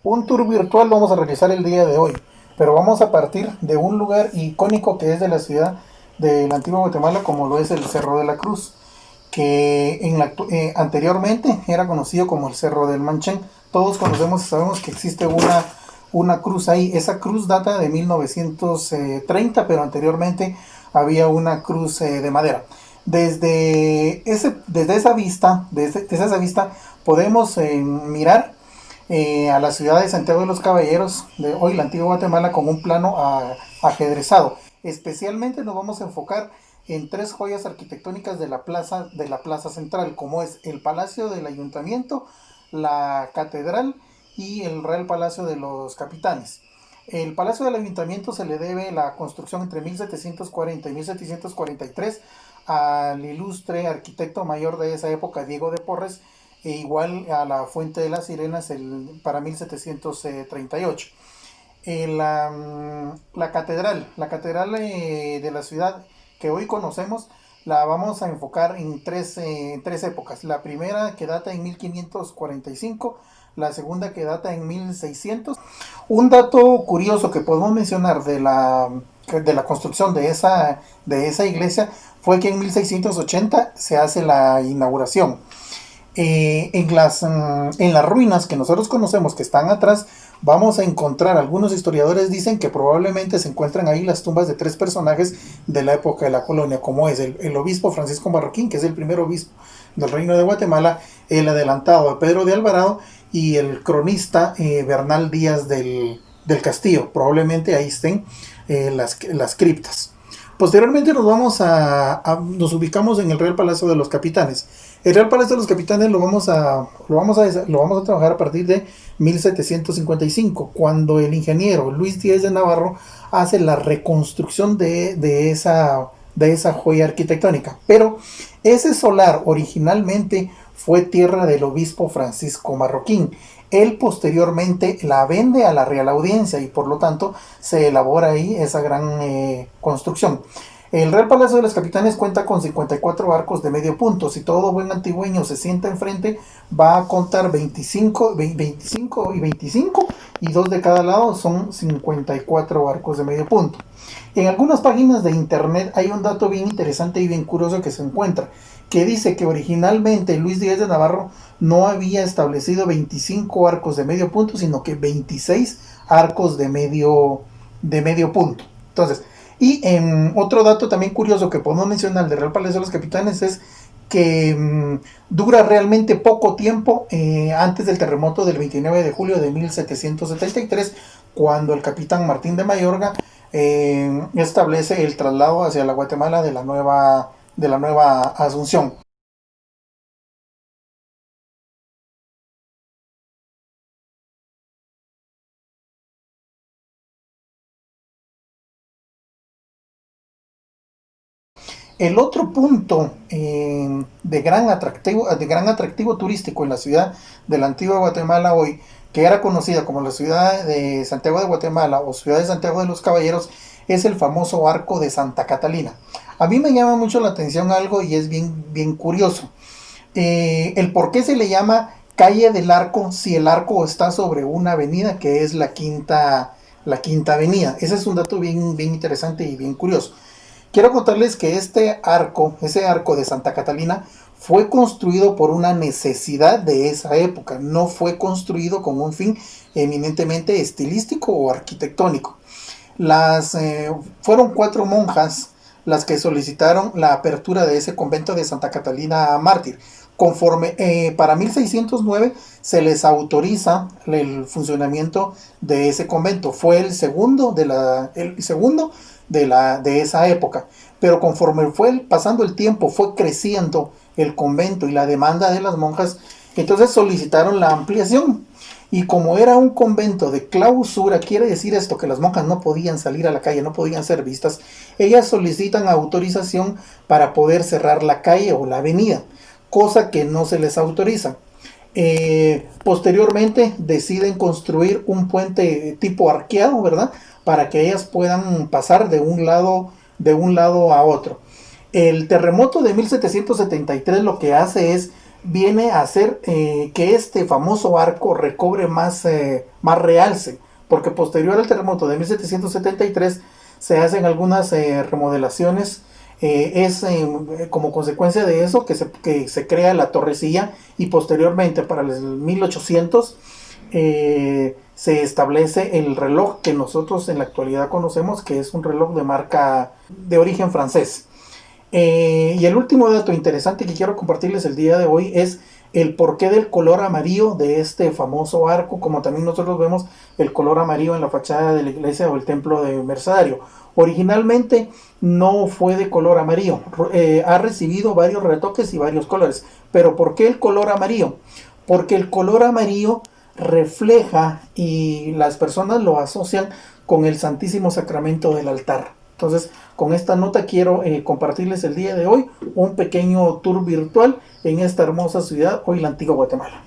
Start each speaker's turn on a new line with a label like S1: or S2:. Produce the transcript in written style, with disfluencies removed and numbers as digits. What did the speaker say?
S1: Un tour virtual vamos a realizar el día de hoy, pero vamos a partir de un lugar icónico que es de la ciudad de la antigua Guatemala, como lo es el Cerro de la Cruz, que anteriormente era conocido como el Cerro del Manchén. Todos conocemos y sabemos que existe una cruz ahí. Esa cruz data de 1930, pero anteriormente había una cruz de madera. Desde esa vista podemos mirar a la ciudad de Santiago de los Caballeros, de hoy la antigua Guatemala, con un plano ajedrezado. Especialmente nos vamos a enfocar en tres joyas arquitectónicas de la plaza central, como es el Palacio del Ayuntamiento, la Catedral y el Real Palacio de los Capitanes. El Palacio del Ayuntamiento se le debe la construcción entre 1740 y 1743 al ilustre arquitecto mayor de esa época, Diego de Porres, e igual a la Fuente de las Sirenas para 1738. La catedral de la ciudad que hoy conocemos la vamos a enfocar en tres épocas. La primera, que data en 1545, la segunda, que data en 1600. Un dato curioso que podemos mencionar de la construcción de esa iglesia fue que en 1680 se hace la inauguración. En las ruinas que nosotros conocemos que están atrás, vamos a encontrar, algunos historiadores dicen que probablemente se encuentran ahí las tumbas de tres personajes de la época de la colonia, como es el obispo Francisco Marroquín, que es el primer obispo del Reino de Guatemala, el adelantado de Pedro de Alvarado y el cronista Bernal Díaz del Castillo. Probablemente ahí estén las criptas. Posteriormente nos ubicamos en el Real Palacio de los Capitanes. El Real Palacio de los Capitanes lo vamos a trabajar a partir de 1755, cuando el ingeniero Luis Díez de Navarro hace la reconstrucción de esa joya arquitectónica. Pero ese solar originalmente fue tierra del obispo Francisco Marroquín. Él posteriormente la vende a la Real Audiencia y por lo tanto se elabora ahí esa gran construcción. El Real Palacio de los Capitanes cuenta con 54 arcos de medio punto. Si todo buen antigüeño se sienta enfrente, va a contar 25 y 25, y dos de cada lado son 54 arcos de medio punto. En algunas páginas de internet hay un dato bien interesante y bien curioso que se encuentra, que dice que originalmente Luis Díaz de Navarro no había establecido 25 arcos de medio punto, sino que 26 arcos de medio punto. Entonces, otro dato también curioso que podemos mencionar del Real Palacio de los Capitanes es que dura realmente poco tiempo antes del terremoto del 29 de julio de 1773, cuando el capitán Martín de Mayorga establece el traslado hacia la Guatemala de la nueva Asunción. El otro punto de gran atractivo turístico en la ciudad de la antigua Guatemala hoy, que era conocida como la ciudad de Santiago de Guatemala o ciudad de Santiago de los Caballeros, es el famoso Arco de Santa Catalina. A mí me llama mucho la atención algo y es bien, bien curioso. El por qué se le llama calle del Arco si el arco está sobre una avenida que es la quinta avenida. Ese es un dato bien, bien interesante y bien curioso. Quiero contarles que ese arco de Santa Catalina, fue construido por una necesidad de esa época. No fue construido con un fin eminentemente estilístico o arquitectónico. Fueron 4 monjas las que solicitaron la apertura de ese convento de Santa Catalina Mártir. Conforme para 1609 se les autoriza el funcionamiento de ese convento. Fue el segundo de esa época. Pero conforme fue pasando el tiempo, fue creciendo el convento y la demanda de las monjas, entonces solicitaron la ampliación. Y como era un convento de clausura, quiere decir esto que las monjas no podían salir a la calle, no podían ser vistas, ellas solicitan autorización para poder cerrar la calle o la avenida, cosa que no se les autoriza. Posteriormente deciden construir un puente tipo arqueado, ¿verdad?, para que ellas puedan pasar de un lado a otro. El terremoto de 1773 lo que hace es viene a hacer que este famoso arco recobre más realce, porque posterior al terremoto de 1773 se hacen algunas remodelaciones. Es como consecuencia de eso que se crea la torrecilla, y posteriormente para el 1800 se establece el reloj que nosotros en la actualidad conocemos, que es un reloj de marca de origen francés. Y el último dato interesante que quiero compartirles el día de hoy es el porqué del color amarillo de este famoso arco, como también nosotros vemos el color amarillo en la fachada de la iglesia o el templo de Mercedario. Originalmente no fue de color amarillo, ha recibido varios retoques y varios colores. Pero ¿por qué el color amarillo? Porque el color amarillo refleja y las personas lo asocian con el Santísimo Sacramento del altar. Entonces, con esta nota quiero compartirles el día de hoy un pequeño tour virtual en esta hermosa ciudad, hoy la antigua Guatemala.